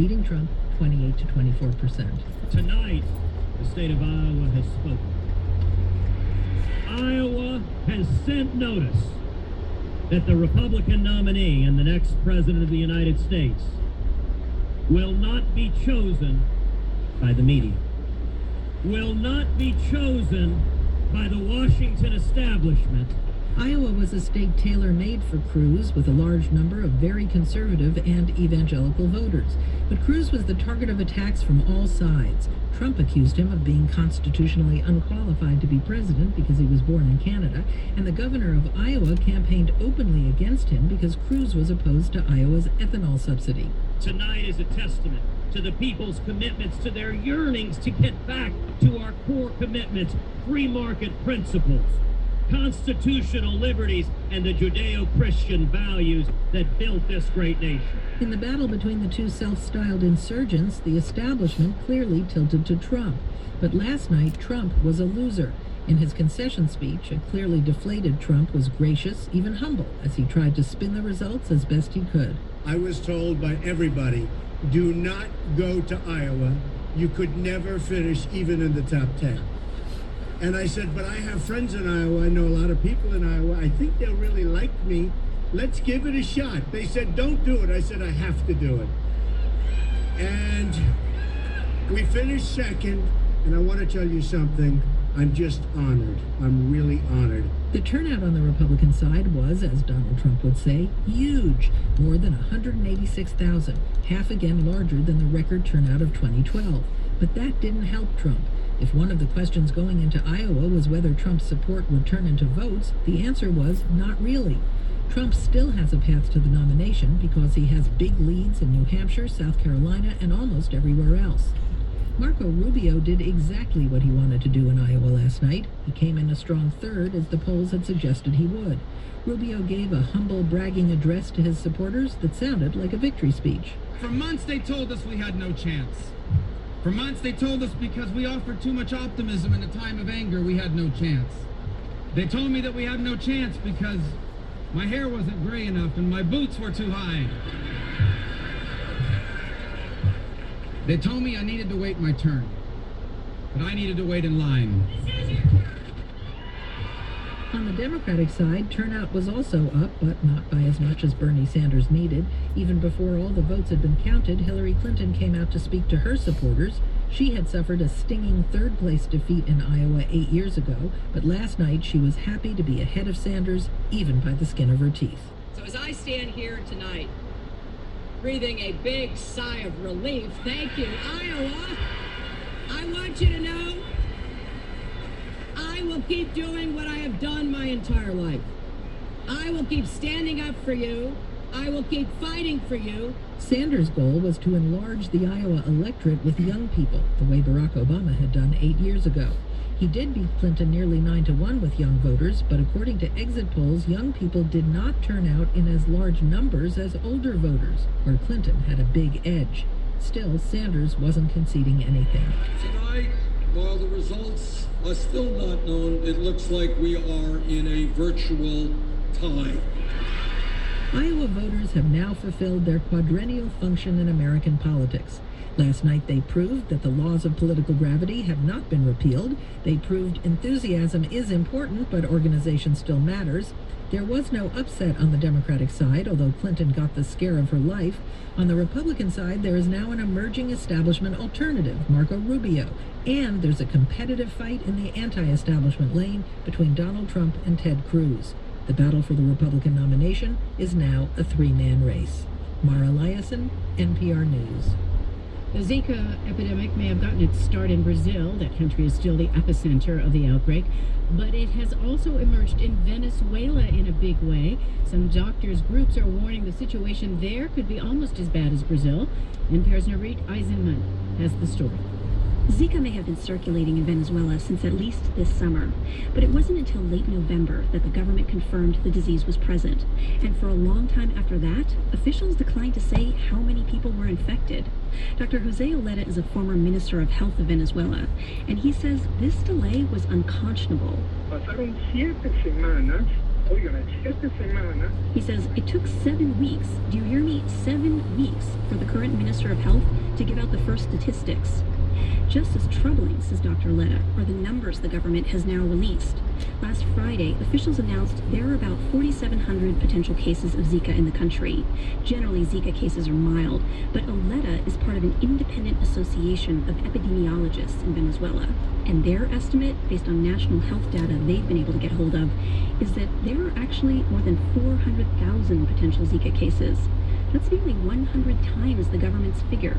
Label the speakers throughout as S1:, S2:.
S1: beating Trump 28 to 24%.
S2: Tonight, the state of Iowa has spoken. Iowa has sent notice that the Republican nominee and the next president of the United States will not be chosen by the media, will not be chosen by the Washington establishment.
S1: Iowa was a state tailor-made for Cruz, with a large number of very conservative and evangelical voters. But Cruz was the target of attacks from all sides. Trump accused him of being constitutionally unqualified to be president because he was born in Canada, and the governor of Iowa campaigned openly against him because Cruz was opposed to Iowa's ethanol subsidy.
S2: Tonight is a testament to the people's commitments, to their yearnings to get back to our core commitments, free market principles, constitutional liberties, and the Judeo-Christian values that built this great nation.
S1: In the battle between the two self-styled insurgents, the establishment clearly tilted to Trump. But last night, Trump was a loser. In his concession speech, a clearly deflated Trump was gracious, even humble, as he tried to spin the results as best he could.
S3: I was told by everybody, do not go to Iowa. You could never finish even in the top 10. And I said, but I have friends in Iowa. I know a lot of people in Iowa. I think they'll really like me. Let's give it a shot. They said, don't do it. I said, I have to do it. And we finished second. And I want to tell you something. I'm just honored. I'm really honored.
S1: The turnout on the Republican side was, as Donald Trump would say, huge. More than 186,000, half again larger than the record turnout of 2012. But that didn't help Trump. If one of the questions going into Iowa was whether Trump's support would turn into votes, the answer was not really. Trump still has a path to the nomination because he has big leads in New Hampshire, South Carolina, and almost everywhere else. Marco Rubio did exactly what he wanted to do in Iowa last night. He came in a strong third, as the polls had suggested he would. Rubio gave a humble, bragging address to his supporters that sounded like a victory speech.
S4: For months they told us we had no chance. For months they told us because we offered too much optimism in a time of anger, we had no chance. They told me that we had no chance because my hair wasn't gray enough and my boots were too high. They told me I needed to wait my turn, but I needed to wait in line.
S1: On the Democratic side, turnout was also up, but not by as much as Bernie Sanders needed. Even before all the votes had been counted, Hillary Clinton came out to speak to her supporters. She had suffered a stinging third-place defeat in Iowa 8 years ago, but last night she was happy to be ahead of Sanders, even by the skin of her teeth.
S5: So as I stand here tonight, breathing a big sigh of relief, thank you, Iowa, I want you to know I will keep doing what I have done my entire life. I will keep standing up for you. I will keep fighting for you.
S1: Sanders' goal was to enlarge the Iowa electorate with young people, the way Barack Obama had done 8 years ago. He did beat Clinton nearly 9-1 with young voters, but according to exit polls, young people did not turn out in as large numbers as older voters, where Clinton had a big edge. Still, Sanders wasn't conceding anything.
S6: Tonight, while the results are still not known, it looks like we are in a virtual tie.
S1: Iowa voters have now fulfilled their quadrennial function in American politics. Last night they proved that the laws of political gravity have not been repealed. They proved enthusiasm is important, but organization still matters. There was no upset on the Democratic side, although Clinton got the scare of her life. On the Republican side, there is now an emerging establishment alternative, Marco Rubio. And there's a competitive fight in the anti-establishment lane between Donald Trump and Ted Cruz. The battle for the Republican nomination is now a three-man race. Mara Eliason, NPR News.
S7: The Zika epidemic may have gotten its start in Brazil. That country is still the epicenter of the outbreak. But it has also emerged in Venezuela in a big way. Some doctors' groups are warning the situation there could be almost as bad as Brazil. NPR's Narit Eisenman has the story.
S8: Zika may have been circulating in Venezuela since at least this summer, but it wasn't until late November that the government confirmed the disease was present. And for a long time after that, officials declined to say how many people were infected. Dr. Jose Oleta is a former Minister of Health of Venezuela, and he says this delay was unconscionable.
S9: Pasaron 7 semanas
S8: He says it took 7 weeks, do you hear me? 7 weeks for the current Minister of Health to give out the first statistics. Just as troubling, says Dr. Letta, are the numbers the government has now released. Last Friday, officials announced there are about 4,700 potential cases of Zika in the country. Generally, Zika cases are mild, but Oleta is part of an independent association of epidemiologists in Venezuela. And their estimate, based on national health data they've been able to get hold of, is that there are actually more than 400,000 potential Zika cases. That's nearly 100 times the government's figure.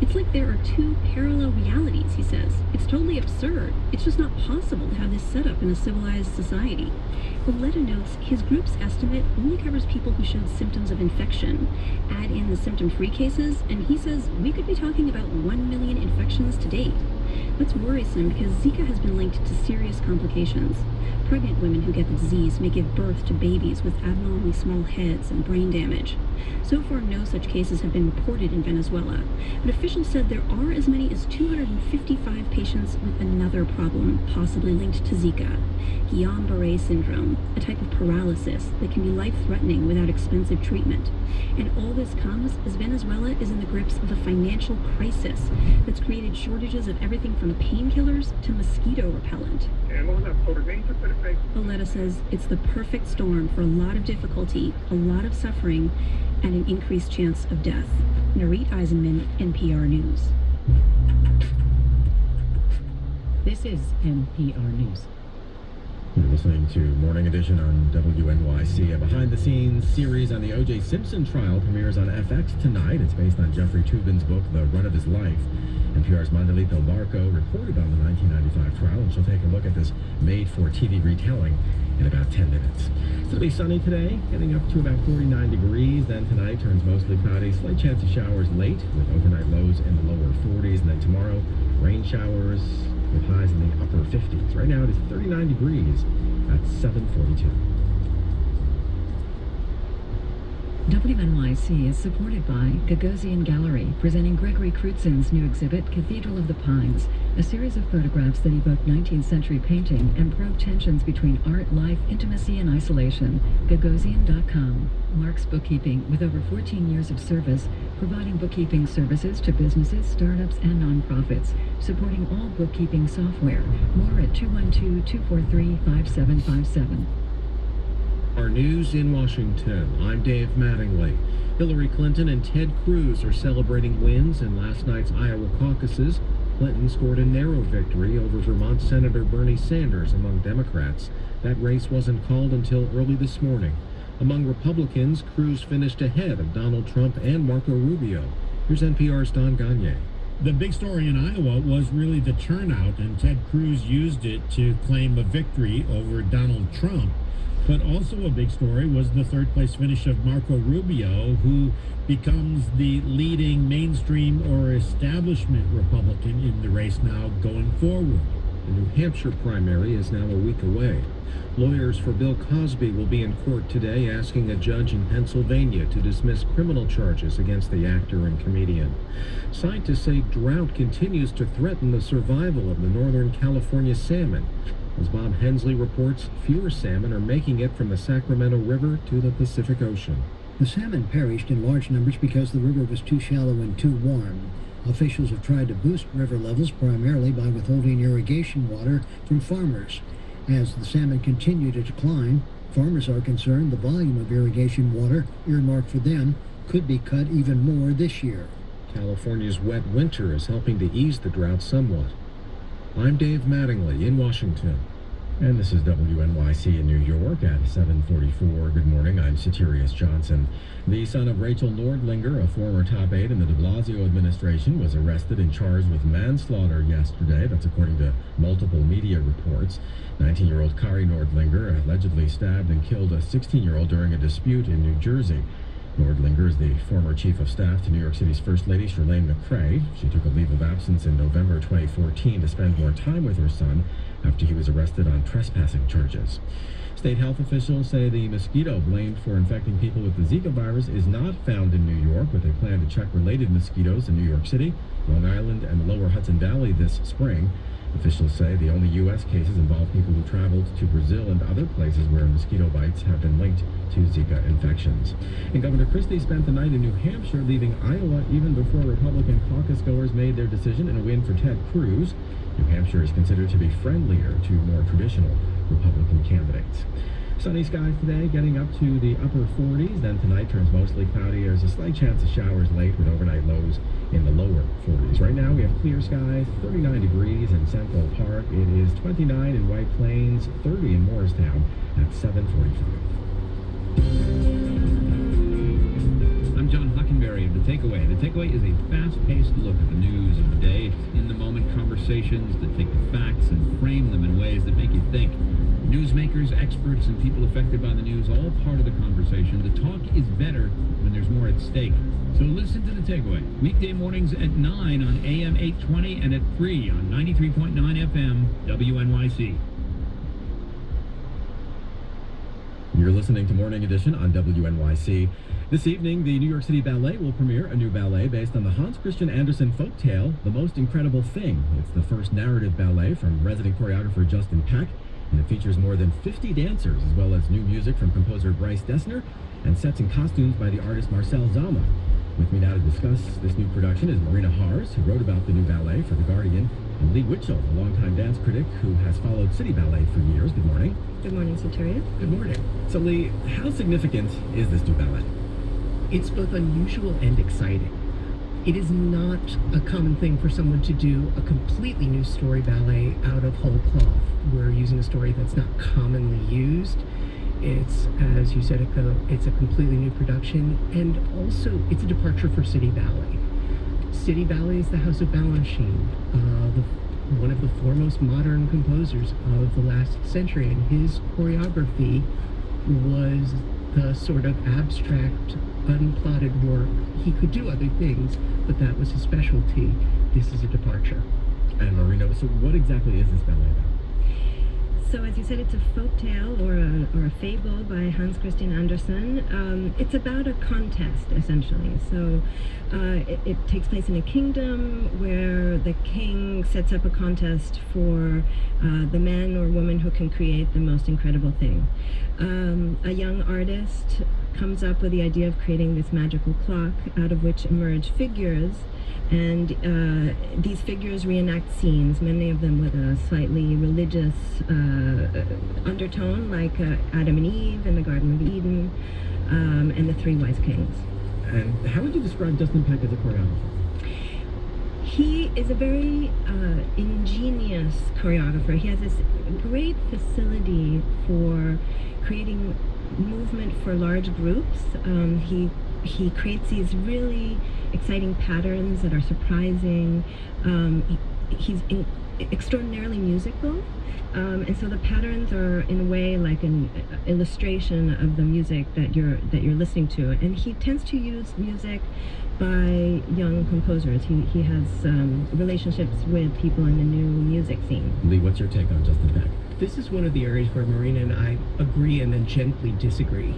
S8: It's like there are two parallel realities, he says. It's totally absurd. It's just not possible to have this set up in a civilized society. Oleta notes his group's estimate only covers people who showed symptoms of infection. Add in the symptom-free cases, and he says we could be talking about 1 million infections to date. That's worrisome because Zika has been linked to serious complications. Pregnant women who get the disease may give birth to babies with abnormally small heads and brain damage. So far, no such cases have been reported in Venezuela, but officials said there are as many as 255 patients with another problem possibly linked to Zika, Guillain-Barré syndrome, a type of paralysis that can be life-threatening without expensive treatment. And all this comes as Venezuela is in the grips of a financial crisis that's created shortages of everything from painkillers to mosquito repellent. Oleta says it's the perfect storm for a lot of difficulty, a lot of suffering, and an increased chance of death. Narit Eisenman, NPR News.
S7: This is NPR News.
S9: You're listening to Morning Edition on WNYC. A behind-the-scenes series on the O.J. Simpson trial premieres on FX tonight. It's based on Jeffrey Toobin's book, The Run of His Life. NPR's Mandelito Barco reported on the 1995 trial, and she'll take a look at this made-for-TV retelling in about 10 minutes. It'll be sunny today, getting up to about 49 degrees. Then tonight turns mostly cloudy. Slight chance of showers late, with overnight lows in the lower 40s. And then tomorrow, rain showers with highs in the upper 50s. Right now it is 39 degrees at 7:42.
S10: WNYC is supported by Gagosian Gallery, presenting Gregory Crutzen's new exhibit, Cathedral of the Pines, a series of photographs that evoke 19th century painting and probe tensions between art, life, intimacy, and isolation. Gagosian.com. Mark's Bookkeeping, with over 14 years of service, providing bookkeeping services to businesses, startups, and nonprofits, supporting all bookkeeping software. More at 212-243-5757.
S9: Our news in Washington. I'm Dave Mattingly. Hillary Clinton and Ted Cruz are celebrating wins in last night's Iowa caucuses. Clinton scored a narrow victory over Vermont Senator Bernie Sanders among Democrats. That race wasn't called until early this morning. Among Republicans, Cruz finished ahead of Donald Trump and Marco Rubio. Here's NPR's Don Gagne.
S11: The big story in Iowa was really the turnout, and Ted Cruz used it to claim a victory over Donald Trump. But also a big story was the third-place finish of Marco Rubio, who becomes the leading mainstream or establishment Republican in the race now going forward.
S9: The New Hampshire primary is now a week away. Lawyers for Bill Cosby will be in court today asking a judge in Pennsylvania to dismiss criminal charges against the actor and comedian. Scientists say drought continues to threaten the survival of the Northern California salmon. As Bob Hensley reports, fewer salmon are making it from the Sacramento River to the Pacific Ocean.
S12: The salmon perished in large numbers because the river was too shallow and too warm. Officials have tried to boost river levels primarily by withholding irrigation water from farmers. As the salmon continue to decline, farmers are concerned the volume of irrigation water earmarked for them could be cut even more this year.
S9: California's wet winter is helping to ease the drought somewhat. I'm Dave Mattingly in Washington. And this is WNYC in New York at 7:44. Good morning, I'm Satirius Johnson. The son of Rachel Nordlinger, a former top aide in the de Blasio administration, was arrested and charged with manslaughter yesterday. That's according to multiple media reports. 19-year-old Kari Nordlinger allegedly stabbed and killed a 16-year-old during a dispute in New Jersey. Nordlinger is the former chief of staff to New York City's First Lady, Chirlane McCray. She took a leave of absence in November 2014 to spend more time with her son after he was arrested on trespassing charges. State health officials say the mosquito blamed for infecting people with the Zika virus is not found in New York, but they plan to check related mosquitoes in New York City, Long Island, and the lower Hudson Valley this spring. Officials say the only U.S. cases involve people who traveled to Brazil and other places where mosquito bites have been linked to Zika infections. And Governor Christie spent the night in New Hampshire, leaving Iowa even before Republican caucus goers made their decision in a win for Ted Cruz. New Hampshire is considered to be friendlier to more traditional Republican candidates. Sunny skies today, getting up to the upper 40s. Then tonight turns mostly cloudy. There's a slight chance of showers late with overnight lows in the lower 40s. Right now we have clear skies, 39 degrees in Central Park. It is 29 in White Plains, 30 in Morristown at 7:45.
S13: I'm John Hockenberry of The Takeaway. The Takeaway is a fast-paced look at the news of the day. It's in-the-moment conversations that take the facts and frame them in ways that make you think. Newsmakers, experts, and people affected by the news, all part of the conversation. The talk is better when there's more at stake. So listen to The Takeaway. Weekday mornings at 9 on AM 820 and at 3 on 93.9 FM WNYC.
S9: You're listening to Morning Edition on WNYC. This evening, the New York City Ballet will premiere a new ballet based on the Hans Christian Andersen folktale, The Most Incredible Thing. It's the first narrative ballet from resident choreographer Justin Peck, and it features more than 50 dancers, as well as new music from composer Bryce Dessner, and sets and costumes by the artist Marcel Zama. With me now to discuss this new production is Marina Hars, who wrote about the new ballet for The Guardian, and Lee Witchell, a longtime dance critic who has followed City Ballet for years. Good morning.
S14: Good morning, Centuria.
S9: Good morning. So Lee, how significant is this new ballet?
S15: It's both unusual and exciting. It is not a common thing for someone to do a completely new story ballet out of whole cloth. We're using a story that's not commonly used. It's, as you said, it's a completely new production, and also it's a departure for City Ballet. City Ballet is the house of Balanchine, one of the foremost modern composers of the last century, and his choreography was the sort of abstract, unplotted work. He could do other things, but that was his specialty. This is a departure.
S9: And Marina, so what exactly is this ballet about?
S14: So, as you said, it's a folk tale or a fable by Hans Christian Andersen. It's about a contest, essentially. So it takes place in a kingdom where the king sets up a contest for the man or woman who can create the most incredible thing. A young artist comes up with the idea of creating this magical clock out of which emerge figures. And these figures reenact scenes, many of them with a slightly religious undertone, like Adam and Eve in the Garden of Eden, and the Three Wise Kings.
S9: And how would you describe Justin Peck as a choreographer?
S14: He is a very ingenious choreographer. He has this great facility for creating movement for large groups. He creates these really exciting patterns that are surprising. He's extraordinarily musical, and so the patterns are in a way like an illustration of the music that you're listening to. And he tends to use music by young composers. He has relationships with people in the new music scene.
S9: Lee, what's your take on Justin Peck?
S15: This is one of the areas where Marina and I agree and then gently disagree.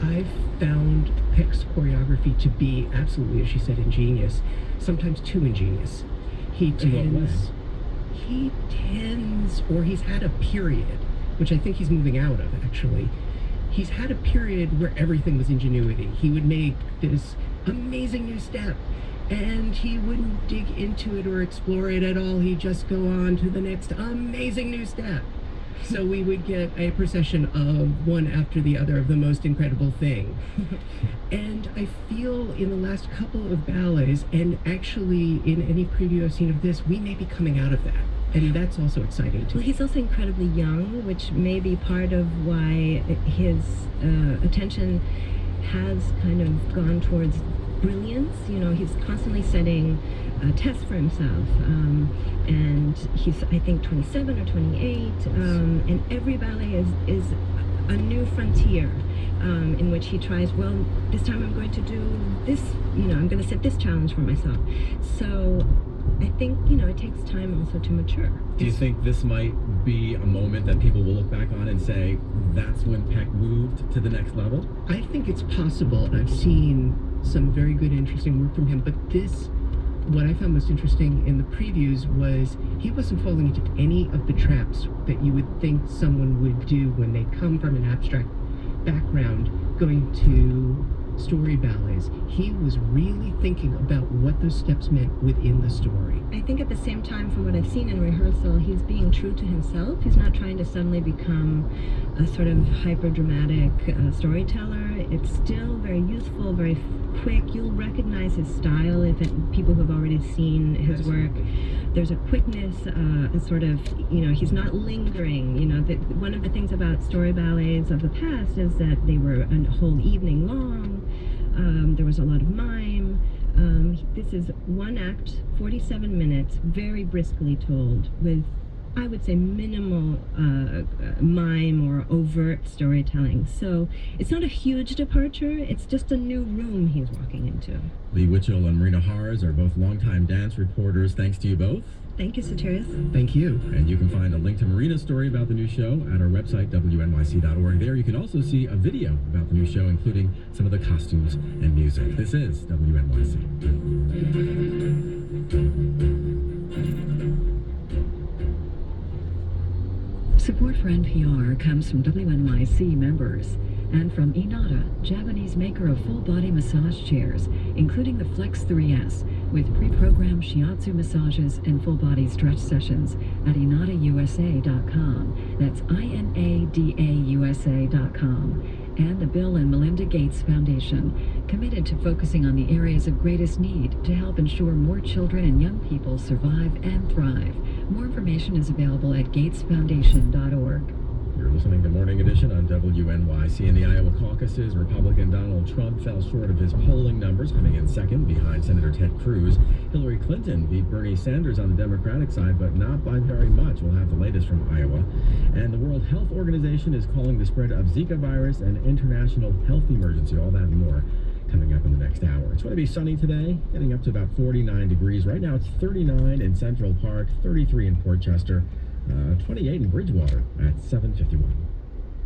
S15: I've found Peck's choreography to be absolutely, as she said, ingenious, sometimes too ingenious. He's had a period, which I think he's moving out of, actually. He's had a period where everything was ingenuity. He would make this amazing new step, and he wouldn't dig into it or explore it at all. He'd just go on to the next amazing new step. So we would get a procession of one after the other of the most incredible thing. And I feel in the last couple of ballets, and actually in any preview I've seen of this, we may be coming out of that. And that's also exciting to me.
S14: Well, he's also incredibly young, which may be part of why his attention has kind of gone towards brilliance. You know, he's constantly setting tests for himself. And he's, I think, 27 or 28. And every ballet is a new frontier in which he tries, well, this time I'm going to do this, I'm going to set this challenge for myself. So I think, it takes time also to mature.
S9: Do you think this might be a moment that people will look back on and say, that's when Peck moved to the next level?
S15: I think it's possible, and I've seen some very good, interesting work from him, but this what I found most interesting in the previews was he wasn't falling into any of the traps that you would think someone would do when they come from an abstract background going to story ballets. He was really thinking about what those steps meant within the story.
S14: I think at the same time, from what I've seen in rehearsal, he's being true to himself. He's not trying to suddenly become a sort of hyper-dramatic storyteller. It's still very youthful, very quick. You'll recognize his style if people who have already seen his work. There's a quickness, a sort of, he's not lingering. One of the things about story ballets of the past is that they were a whole evening long. There was a lot of mime. This is one act, 47 minutes, very briskly told, with, I would say, minimal mime or overt storytelling. So it's not a huge departure, it's just a new room he's walking into.
S9: Lee Witchell and Marina Hars are both longtime dance reporters. Thanks to you both.
S14: Thank you, Soterios.
S15: Thank you.
S9: And you can find a link to Marina's story about the new show at our website, wnyc.org. There you can also see a video about the new show, including some of the costumes and music. This is WNYC.
S10: Support for NPR comes from WNYC members and from Inada, Japanese maker of full-body massage chairs, including the Flex 3S, with pre-programmed shiatsu massages and full-body stretch sessions at inadausa.com. That's INADAUSA.com. And the Bill and Melinda Gates Foundation, committed to focusing on the areas of greatest need to help ensure more children and young people survive and thrive. More information is available at gatesfoundation.org.
S9: You're listening to Morning Edition on WNYC. In the Iowa caucuses, Republican Donald Trump fell short of his polling numbers, coming in second behind Senator Ted Cruz. Hillary Clinton beat Bernie Sanders on the Democratic side, but not by very much. We'll have the latest from Iowa. And the World Health Organization is calling the spread of Zika virus an international health emergency. All that and more coming up in the next hour. It's going to be sunny today, getting up to about 49 degrees. Right now it's 39 in Central Park, 33 in Port Chester. 28 in Bridgewater at 7:51.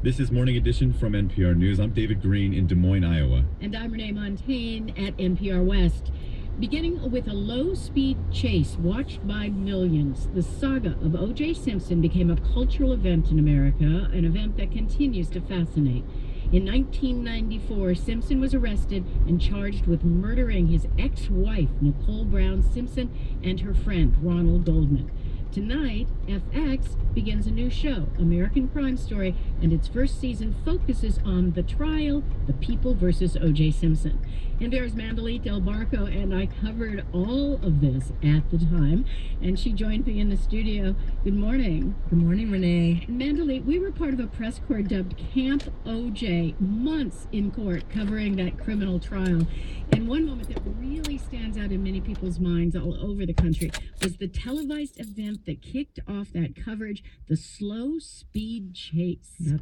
S16: This is Morning Edition from NPR News. I'm David Green in Des Moines, Iowa.
S7: And I'm Renee Montagne at NPR West. Beginning with a low-speed chase watched by millions, the saga of O.J. Simpson became a cultural event in America, an event that continues to fascinate. In 1994, Simpson was arrested and charged with murdering his ex-wife, Nicole Brown Simpson, and her friend, Ronald Goldman. Tonight, FX begins a new show, American Crime Story, and its first season focuses on the trial, the people versus O.J. Simpson. NPR's Mandalit Del Barco and I covered all of this at the time, and she joined me in the studio. Good morning.
S17: Good morning, Renee.
S7: Mandalit, we were part of a press corps dubbed Camp O.J., months in court covering that criminal trial. And one moment that really stands out in many people's minds all over the country was the televised event that kicked off that coverage, the slow speed chase.